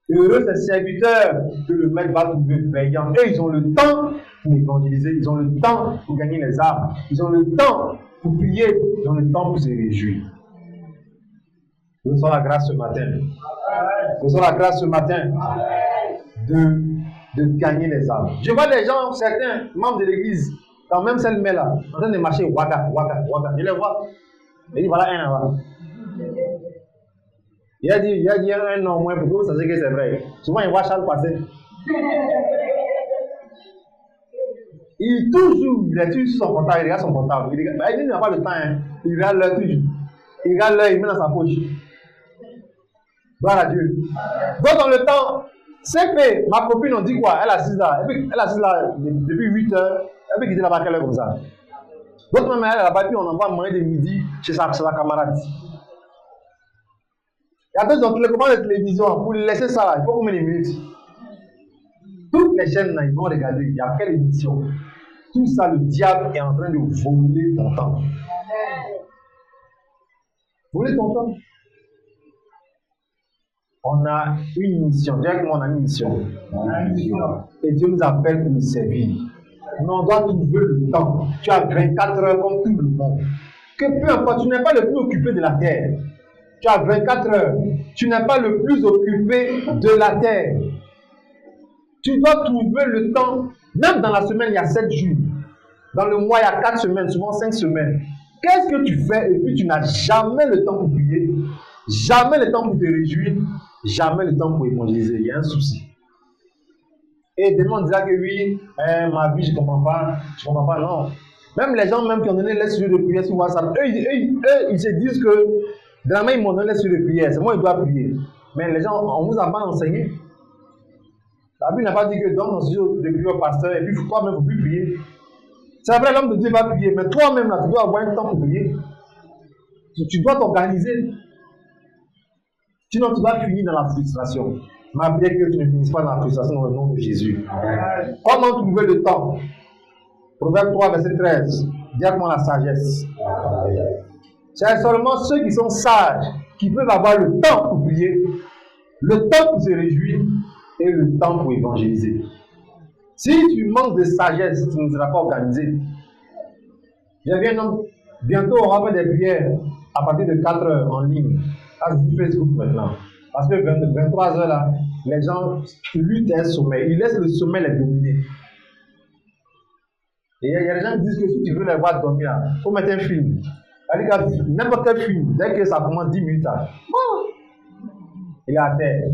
[SPEAKER 1] Heureux ces serviteurs que le maître va trouver veillant. Eux, ils ont le temps pour évangéliser, ils ont le temps pour gagner les âmes, ils ont le temps pour prier, ils ont le temps pour se réjouir. Nous avons la grâce ce matin. Nous avons la grâce ce matin de gagner les âmes. Je vois des gens, certains membres de l'église, quand même celle là, en train de marcher, waka. Je les vois. Il dit voilà un là-bas. Il a dit un an moins pour que vous sachiez que c'est vrai. Souvent, il voit Charles passer. Il est toujours sur son portable, il regarde son portable. Il n'a pas le temps, hein. Il regarde l'heure toujours. Il regarde l'heure, il met dans sa poche. Gloire à Dieu. Donc, dans le temps, c'est que ma copine, on dit quoi? Elle assise là. Elle assise là depuis 8 heures. Elle peut quitter là-bas à quelle heure comme ça? Donc, même elle est là-bas, puis on envoie manger de midi chez sa camarade. Il y a d'autres télécommandes de télévision pour laisser ça là. Il faut combien de minutes? Toutes les chaînes là, ils vont regarder. Il y a quelle émission? Tout ça, le diable est en train de voler ton temps. Voler ton temps. On a une mission. Directement, on a une mission. Et Dieu nous appelle pour nous servir. Mais on doit trouver le temps. Tu as 24 heures comme tout le monde. Que peu importe, tu n'es pas le plus occupé de la terre. Tu as 24 heures. Tu n'es pas le plus occupé de la terre. Tu dois trouver le temps. Même dans la semaine, il y a 7 jours. Dans le mois, il y a 4 semaines, souvent 5 semaines. Qu'est-ce que tu fais et puis tu n'as jamais le temps pour prier, jamais le temps pour te réjouir, jamais le temps pour évangéliser? Il y a un souci. Et demain, on dira que oui, ma vie, je ne comprends pas. Je ne comprends pas, non. Même les gens même qui ont donné les sujets de prière sur WhatsApp, eux, ils se disent que vraiment, ils m'ont donné les sujets de prière. C'est moi qui dois prier. Mais les gens, on vous a pas enseigné. La Bible n'a pas dit que donne ton sujet de prière au pasteur et puis toi-même, il ne faut plus prier. C'est vrai, l'homme de Dieu va prier, mais toi-même, là, tu dois avoir un temps pour prier. Tu dois t'organiser. Sinon, tu vas finir dans la frustration. Ma prière que tu ne finisses pas dans la frustration dans le nom de Jésus. Comment trouver le temps? Proverbe 3, verset 13. Dis-moi la sagesse. C'est seulement ceux qui sont sages qui peuvent avoir le temps pour prier, le temps pour se réjouir et le temps pour évangéliser. Si tu manques de sagesse, tu ne seras pas organisé. J'ai vu un homme, bientôt on va faire des prières à partir de 4 heures en ligne. À Facebook maintenant. Parce que 23 heures là, les gens luttent un sommeil. Ils laissent le sommeil les dominer. Et il y a des gens qui disent que si tu veux les voir dormir, il faut mettre un film. N'importe quel film, dès que ça commence 10 minutes, il est à terre.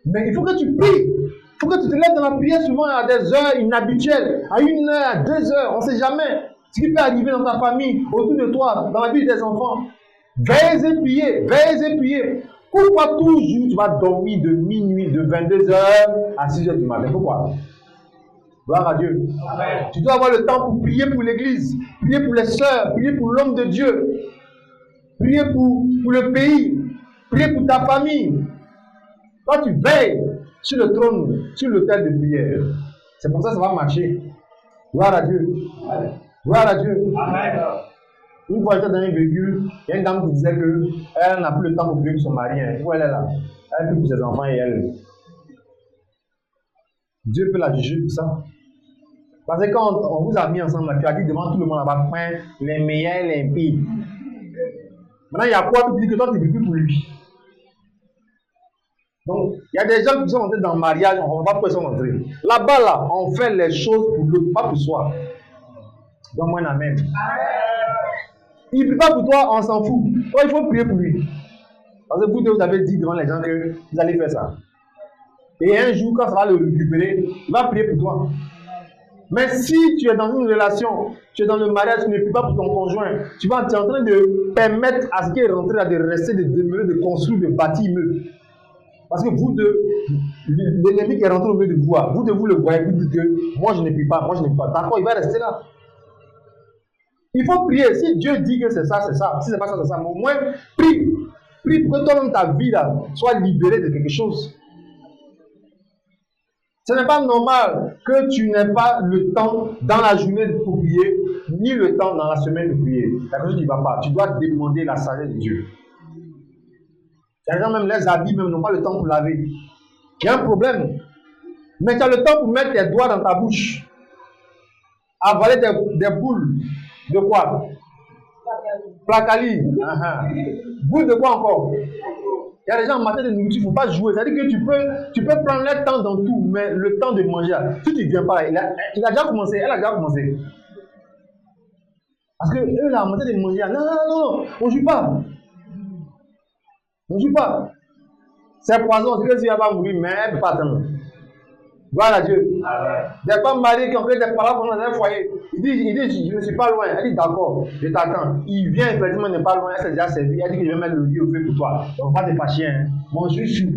[SPEAKER 1] Mais il faut que tu pries. Il faut que tu te lèves dans la prière souvent à des heures inhabituelles, à 1 heure, à 2 heures, on ne sait jamais ce qui peut arriver dans ta famille, autour de toi, dans la vie des enfants. Veillez et priez, veillez et priez. Pourquoi toujours tu vas dormir de minuit, de 22 heures à 6 heures du matin? Pourquoi? Gloire à Dieu. Amen. Tu dois avoir le temps pour prier pour l'église, prier pour les sœurs, prier pour l'homme de Dieu, prier pour le pays, prier pour ta famille. Toi, tu veilles sur le trône, sur l'autel de prière. C'est pour ça que ça va marcher. Gloire à Dieu. Amen. Gloire à Dieu. Amen. Une fois, j'étais dans un véhicule, il y a une dame qui disait qu'elle n'a plus le temps pour prier pour son mari. Où elle est là? Elle prie pour ses enfants et elle. Dieu peut la juger pour ça. Parce que quand on vous a mis ensemble, tu as dit devant tout le monde, on va prendre les meilleurs, les pires. Maintenant, il y a quoi? Tu dis que toi, tu ne vis plus pour lui. Donc, il y a des gens qui sont entrés dans le mariage, on ne va pas pour sont entrés. Là-bas, là, on fait les choses pour l'autre, pas pour soi. Donne-moi un amen. Il ne prie pas pour toi, on s'en fout. Toi, il faut prier pour lui. Parce que vous avez dit devant les gens que vous allez faire ça. Et un jour, quand ça va le récupérer, il va prier pour toi. Mais si tu es dans une relation, tu es dans le mariage, tu ne pries pas pour ton conjoint, tu es en train de permettre à ce qui est rentré là de rester, de demeurer, de construire, de bâtir immeuble. Parce que vous deux, l'ennemi qui est rentré au milieu de vous, vous deux, vous le voyez, vous dites que moi je ne prie pas, moi je ne prie pas. D'accord, il va rester là. Il faut prier. Si Dieu dit que c'est ça, c'est ça. Si c'est pas ça, c'est ça. Mais au moins, prie. Prie pour que toi-même, ta vie là, soit libérée de quelque chose. Ce n'est pas normal que tu n'aies pas le temps dans la journée pour prier, ni le temps dans la semaine de prier. Quelque chose qui ne va pas. Tu dois demander la sagesse de Dieu. Les gens, même les habits, même n'ont pas le temps pour laver. Il y a un problème. Mais tu as le temps pour mettre tes doigts dans ta bouche. Avaler des boules. De quoi? Placali. Boule de quoi encore? Il y a des gens en matière de nourriture, il ne faut pas jouer. C'est-à-dire que tu peux prendre le temps dans tout, mais le temps de manger, si tu ne viens pas là, il a déjà commencé, elle a déjà commencé. Parce que eux là, en matière de manger, non, on ne joue pas. On ne joue pas. C'est poison, c'est que si elle va mourir, mais elle ne peut pas attendre. Voilà Dieu. Des femmes mariées qui ont fait des paroles dans un foyer. Il dit, je ne suis pas loin. Elle dit, d'accord, je t'attends. Il vient, effectivement, il n'est pas loin. Elle s'est déjà servie. Elle dit que je vais mettre le riz au feu pour toi. Donc, pas te fâcher. Hein. Mon chouchou.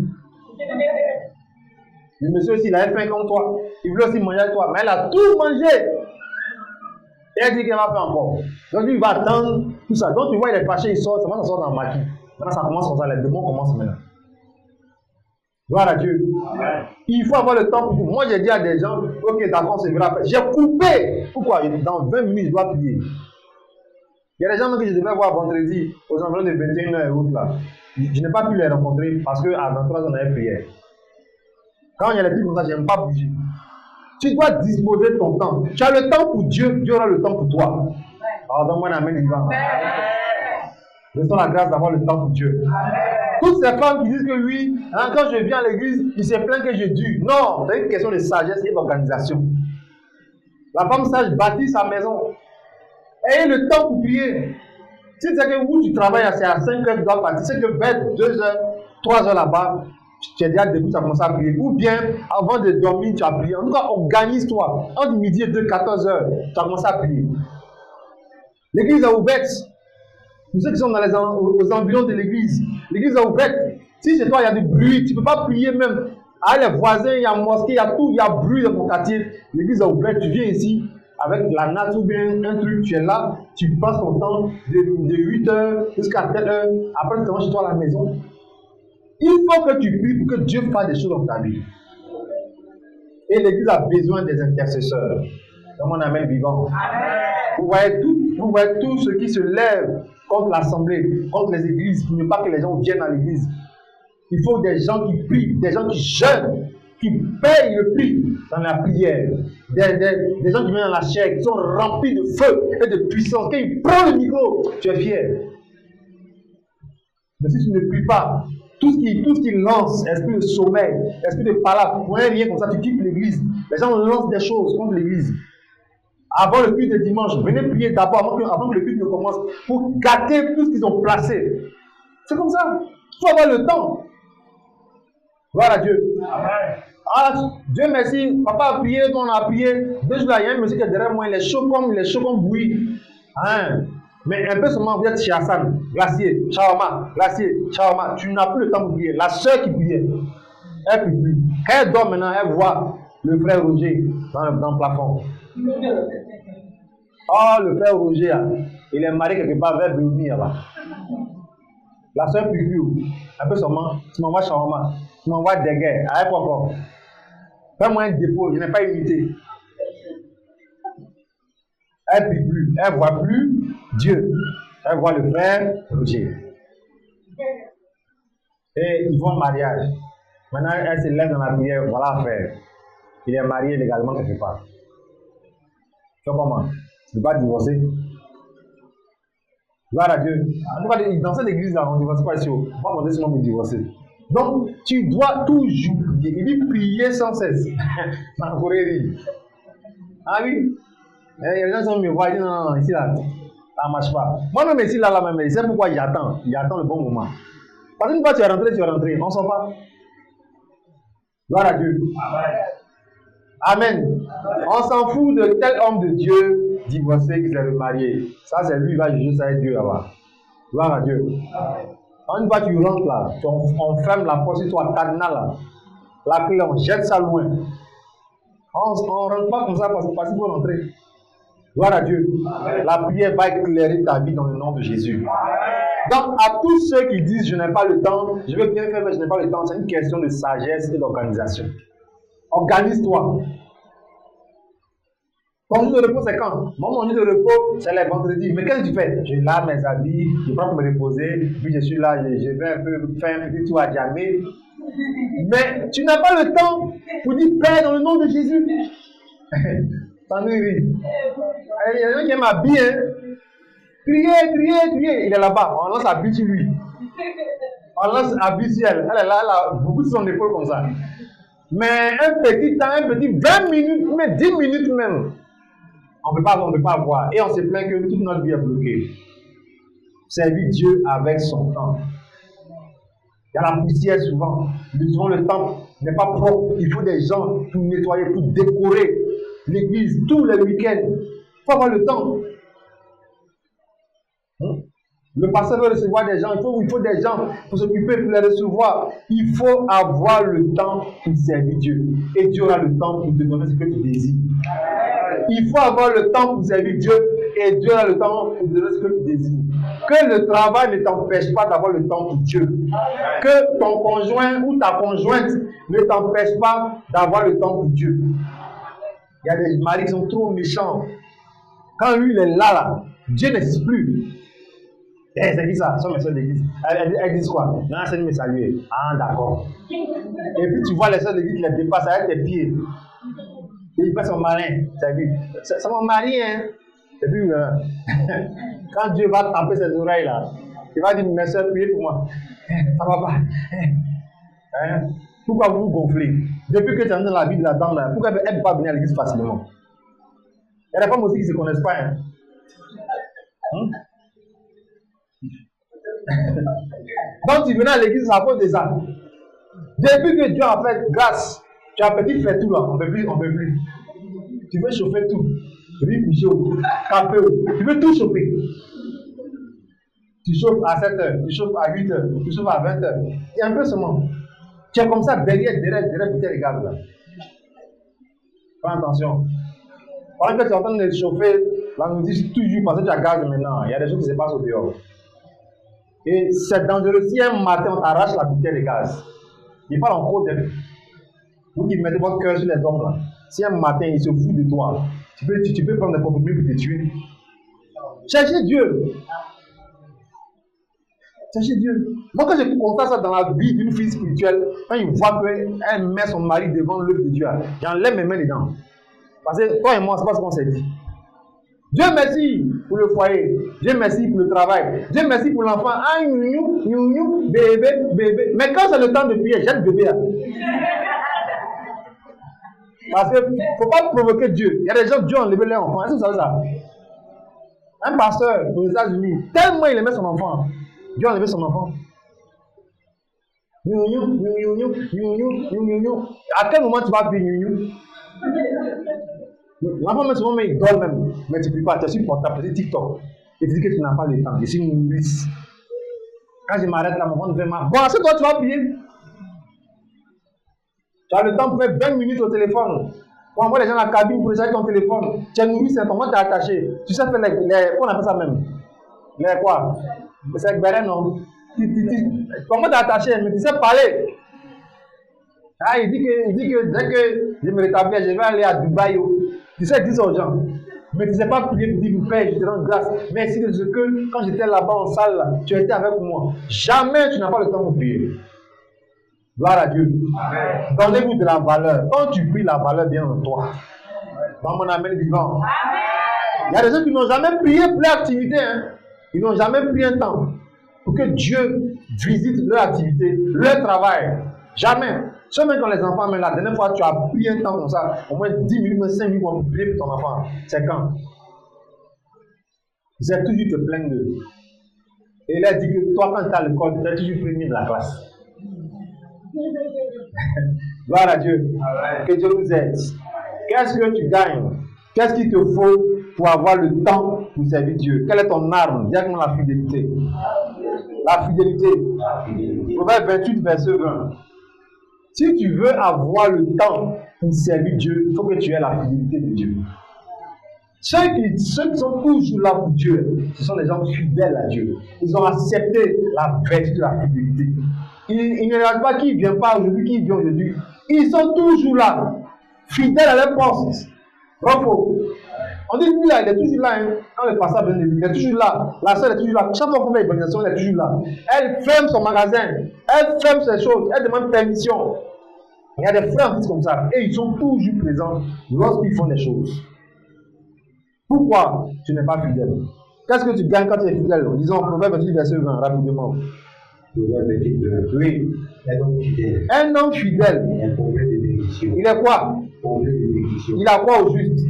[SPEAKER 1] Le monsieur aussi, il a faim comme toi. Il voulait aussi manger avec toi. Mais elle a tout mangé. Et elle dit qu'elle va faire encore. Donc, lui, il va attendre tout ça. Donc, tu vois, il est fâché, il sort. Ça sort dans le maquis. Maintenant, ça commence comme ça. Les démons commencent maintenant. Gloire à Dieu. Amen. Il faut avoir le temps pour tout. Moi, j'ai dit à des gens, ok, d'accord, c'est vrai. J'ai coupé. Pourquoi? Dans 20 minutes, je dois prier. Il y a des gens que je devais voir vendredi, aux environs de 21h et autres là. Je n'ai pas pu les rencontrer parce qu'à 23h, on avait prière. Quand il y a les trucs comme ça, je n'aime pas bouger. Tu dois disposer de ton temps. Tu as le temps pour Dieu, Dieu aura le temps pour toi. Alors, donne-moi un amen vivant. Laissons la grâce d'avoir le temps pour Dieu. Amen. Toutes ces femmes qui disent que oui, hein, quand je viens à l'église, il se plaint que je dure. Non, c'est une question de sagesse et d'organisation. La femme sage bâtit sa maison. Ayez le temps pour prier. Si c'est que où tu travailles, c'est à 5 heures, tu dois partir. C'est que vers 2 heures, 3 heures là-bas, tu es déjà debout, tu as commencé à prier. Ou bien, avant de dormir, tu as prié. En tout cas, organise-toi. Entre midi et 2, 14 heures, tu as commencé à prier. L'église est ouverte. Pour ceux qui sont aux environs de l'église, l'église est ouverte. Si chez toi il y a du bruit, tu ne peux pas prier même. Ah, les voisins, il y a mosquée, il y a tout, il y a bruit dans ton quartier. L'église est ouverte, tu viens ici avec la nature, bien un truc, tu es là, tu passes ton temps de 8h jusqu'à 7h. Après, tu rentres chez toi à la maison. Il faut que tu pries pour que Dieu fasse des choses dans ta vie. Et l'église a besoin des intercesseurs. Dans mon amen vivant. Amen. Vous voyez tout ce qui se lève contre l'assemblée, contre les églises, pour ne pas que les gens viennent à l'église. Il faut des gens qui prient, des gens qui jeûnent, qui payent le prix dans la prière. Des gens qui viennent dans la chair, qui sont remplis de feu et de puissance. Quand ils prennent le micro, tu es fier. Mais si tu ne pries pas, tout ce qui lance, esprit de sommeil, esprit de palabre, pour rien comme ça, tu quittes l'église. Les gens lancent des choses contre l'église. Avant le culte de dimanche, venez prier d'abord avant que le culte ne commence pour gâter tout ce qu'ils ont placé. C'est comme ça. Il faut avoir le temps. Gloire à Dieu. Amen. Ah, Dieu merci. Papa a prié, on a prié. 2 jours là, il y a un monsieur qui est derrière moi, il est chaud comme bouilli. Hein? Mais un peu seulement, vous êtes chez Hassan, glacier, shawarma. Tu n'as plus le temps pour prier. La soeur qui priait, elle ne peut plus. Quand elle dort maintenant, elle voit le frère Roger dans le plafond. Oh, le frère Roger, il est marié quelque part vers Béoumi là-bas. La soeur Pipiou, un peu seulement, tu m'envoies shawarma, tu m'envoies des guerres. Avec quoi encore? Fais-moi un dépôt, je n'ai pas imité. Elle ne prie plus, elle ne voit plus Dieu. Elle voit le frère Roger. Et ils vont au mariage. Maintenant, elle se lève dans la prière, voilà l'affaire. Il est marié légalement quelque part. Tu vois comment? Tu ne peux pas divorcer. Gloire à Dieu. Dans cette église-là, on ne divorce pas ici. On va demander si on peut divorcer. Donc, tu dois toujours prier. Il dit prier sans cesse. En Corée. Ah oui? Les gens sont me voir, ils disent non, ici là, ça ne marche pas. Moi-même ici là, même, c'est pourquoi j'attends. J'attends le bon moment. Parce qu'une fois tu es rentré, on ne sort pas. Gloire à Dieu. Amen. Amen. On s'en fout de tel homme de Dieu divorcé qui s'est remarié. Ça, c'est lui, il va juger ça avec Dieu là-bas. Gloire à Dieu. Une fois que tu rentres là, on ferme la porte sur toi, cadenas là. La clé, on jette ça loin. On ne rentre pas comme ça parce qu'il faut rentrer. Gloire à Dieu. La prière va éclairer ta vie dans le nom de Jésus. Donc, à tous ceux qui disent je n'ai pas le temps, je veux bien faire, mais je n'ai pas le temps, c'est une question de sagesse et d'organisation. Organise-toi. Ton jour de repos, c'est quand? Mon jour de repos, c'est les vendredis. Mais qu'est-ce que tu fais? Je lave mes habits, je prends pour me reposer, puis je suis là, je vais un peu faire un petit tour à Djamé. Mais tu n'as pas le temps pour dire Père dans le nom de Jésus. T'en ris. Il y a un qui aime habiller, hein? Crier. Il est là-bas. On lance habit sur lui. On lance habit sur elle. Elle est là, elle a beaucoup de son épaule comme ça. Mais un petit temps, 20 minutes, mais 10 minutes même. On ne peut pas voir. Et on se plaint que toute notre vie est bloquée. Servir Dieu avec son temps. Il y a la poussière souvent. Souvent le temps n'est pas propre. Il faut des gens pour nettoyer, pour décorer l'église tous les week-ends. Il faut avoir le temps. Le pasteur veut recevoir des gens. Il faut des gens pour s'occuper, pour les recevoir. Il faut avoir le temps pour servir Dieu. Et Dieu aura le temps pour te donner ce que tu désires. Il faut avoir le temps pour servir Dieu. Et Dieu a le temps pour te donner ce que tu désires. Que le travail ne t'empêche pas d'avoir le temps pour Dieu. Que ton conjoint ou ta conjointe ne t'empêche pas d'avoir le temps pour Dieu. Il y a des maris qui sont trop méchants. Quand lui il est là, Dieu n'existe plus. Elle dit ça, son mes soeurs d'église. Elles disent quoi? Non, c'est de me saluer. Ah, d'accord. Et puis tu vois les soeurs d'église qui les dépassent avec tes pieds. Et il fait son malin. Tu as vu? C'est mon mari, hein. Et puis, quand Dieu va taper ses oreilles là, il va dire, mes soeurs, priez pour moi. Ça va pas. Hein? Pourquoi vous vous gonflez? Depuis que tu es dans la vie de la dame là, pourquoi elle ne peut pas venir à l'église facilement? Il y a des femmes aussi qui ne se connaissent pas. Hein? Donc tu venais à l'église à cause de ça. Depuis que Dieu a fait grâce, tu as petit fait tout là, on ne peut plus. Tu veux chauffer tout. Riz, chaud, café, tu veux tout chauffer. Tu chauffes à 7h, tu chauffes à 8h, tu chauffes à 20h. Et un peu seulement. Tu es comme ça derrière bouteille de gaz là. Fais attention. Pendant que tu es en train de chauffer, la nourriture toujours parce que tu as gaz maintenant. Il y a des choses qui se passent au dehors. Et c'est dangereux. Si un matin on t'arrache la bouteille de gaz, il parle en côte. Vous qui mettez votre cœur sur les hommes là. Si un matin il se fout de toi, tu peux prendre des compromis pour te tuer. Cherchez Dieu. Cherchez Dieu. Moi, quand je constate ça dans la vie d'une fille spirituelle, quand il voit qu'elle met son mari devant l'œuvre de Dieu, j'enlève mes mains dedans. Parce que toi et moi, c'est pas ce qu'on s'est dit. Dieu merci pour le foyer. Dieu merci pour le travail. Dieu merci pour l'enfant. Ah, bébé. Mais quand c'est le temps de prier, jette bébé là. Parce qu'il ne faut pas provoquer Dieu. Il y a des gens, Dieu a enlevé leur enfant. Est-ce que vous savez ça? Un pasteur aux États-Unis, tellement il aimait son enfant, Dieu a enlevé son enfant. À quel moment tu vas prier? L'enfant, même souvent, il dort même. Mais tu ne pries pas, tu es sur portable, tu es TikTok. Et tu dis que tu n'as pas le temps. Je suis une nourrice. Quand je m'arrête là, mon ventre fait mal. Bon, c'est toi, tu vas prier. Tu as le temps pour faire 20 minutes au téléphone. Pour envoyer les gens dans la cabine pour recharger ton téléphone. Tu es nourrice, ton ventre est attaché. Tu sais faire les. Qu'on appelle ça même? Les quoi? C'est avec Beren, non? Ton ventre est attaché, mais tu sais parler. Ah, il dit que dès que je me rétablis, je vais aller à Dubaï. Tu sais dire ça aux gens. Mais tu ne sais pas prier pour dire, Père, je te rends grâce. Merci de ce que, quand j'étais là-bas en salle, là, tu étais avec moi. Jamais tu n'as pas le temps de prier. Gloire à Dieu. Donnez-vous de la valeur. Quand tu pries, la valeur vient en toi. Dans mon amen vivant. Il y a des gens qui n'ont jamais prié pour leur activité. Hein. Ils n'ont jamais pris un temps pour que Dieu visite leur activité, leur travail. Jamais. Seulement quand les enfants, mais la dernière fois, tu as pris un temps comme ça, au moins 10 minutes, 5 minutes pour prier pour ton enfant. C'est quand? Ils ont toujours te plaindre d'eux. Et il a dit que toi, quand tu es à l'école, tu es toujours premier de la classe. Gloire à Dieu. Que Dieu nous aide. Qu'est-ce que tu gagnes? Qu'est-ce qu'il te faut pour avoir le temps pour servir Dieu? Quelle est ton arme? Directement la fidélité. La fidélité. Proverbe 28, verset 20. Si tu veux avoir le temps pour servir Dieu, il faut que tu aies la fidélité de Dieu. Ceux qui sont toujours là pour Dieu, ce sont les gens fidèles à Dieu. Ils ont accepté la vertu de la fidélité. Ils ne regardent pas qui ne vient pas aujourd'hui, qui vient aujourd'hui. Ils sont toujours là, fidèles à leur poste. Bravo. On dit, lui là, il est toujours là. Hein. Quand le pasteur vient de lui, il est toujours là. La soeur est toujours là. Chaque fois qu'on fait l'évangélisation, elle est toujours là. Elle ferme son magasin. Elle ferme ses choses. Elle demande permission. Il y a des frères comme ça. Et ils sont toujours présents lorsqu'ils font des choses. Pourquoi tu n'es pas fidèle? Qu'est-ce que tu gagnes quand tu es fidèle? Disons, Proverbe 28, verset 20, rapidement.
[SPEAKER 2] Proverbe 28,
[SPEAKER 1] oui.
[SPEAKER 2] Un homme fidèle.
[SPEAKER 1] Un homme fidèle.
[SPEAKER 2] Un complet de bénédiction.
[SPEAKER 1] Il est quoi?
[SPEAKER 2] Complet de bénédiction.
[SPEAKER 1] Il a quoi au juste?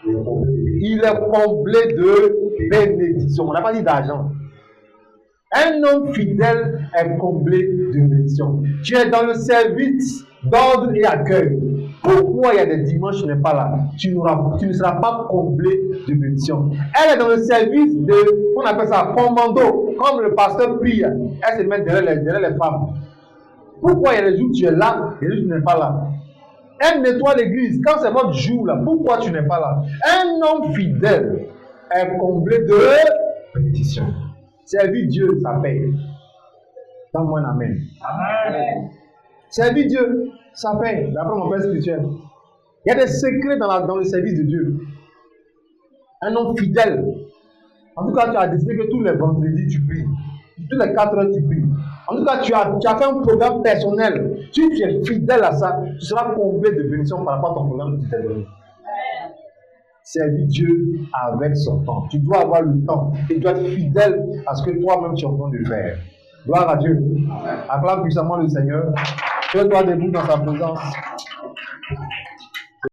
[SPEAKER 1] Il est comblé de bénédiction. On n'a pas dit d'argent. Un homme fidèle est comblé de bénédiction. Tu es dans le service d'ordre et accueil. Pourquoi il y a des dimanches tu n'es pas là? Tu ne seras pas comblé de bénédiction. Elle est dans le service de, on appelle ça commando. Comme le pasteur prie, elle se met derrière les femmes. Pourquoi il y a des jours où tu es là et les jours où tu n'es pas là? Elle nettoie l'église. Quand c'est votre jour là, pourquoi tu n'es pas là? Un homme fidèle est comblé de bénédiction. Servir Dieu, ça paye. Donne-moi un amen. Amen. Servir Dieu, ça paye. D'après mon père spirituel. Il y a des secrets dans le service de Dieu. Un homme fidèle. En tout cas, tu as décidé que tous les vendredis tu pries. Tous les 4 heures tu pries. En tout cas, tu as fait un programme personnel. Si tu es fidèle à ça, tu seras comblé de bénédiction par rapport à ton programme que tu t'es donné. Servir Dieu avec son temps. Tu dois avoir le temps. Et tu dois être fidèle à ce que toi-même tu es en train de faire. Gloire à Dieu. Acclame puissamment le Seigneur. Fais-toi debout dans sa présence.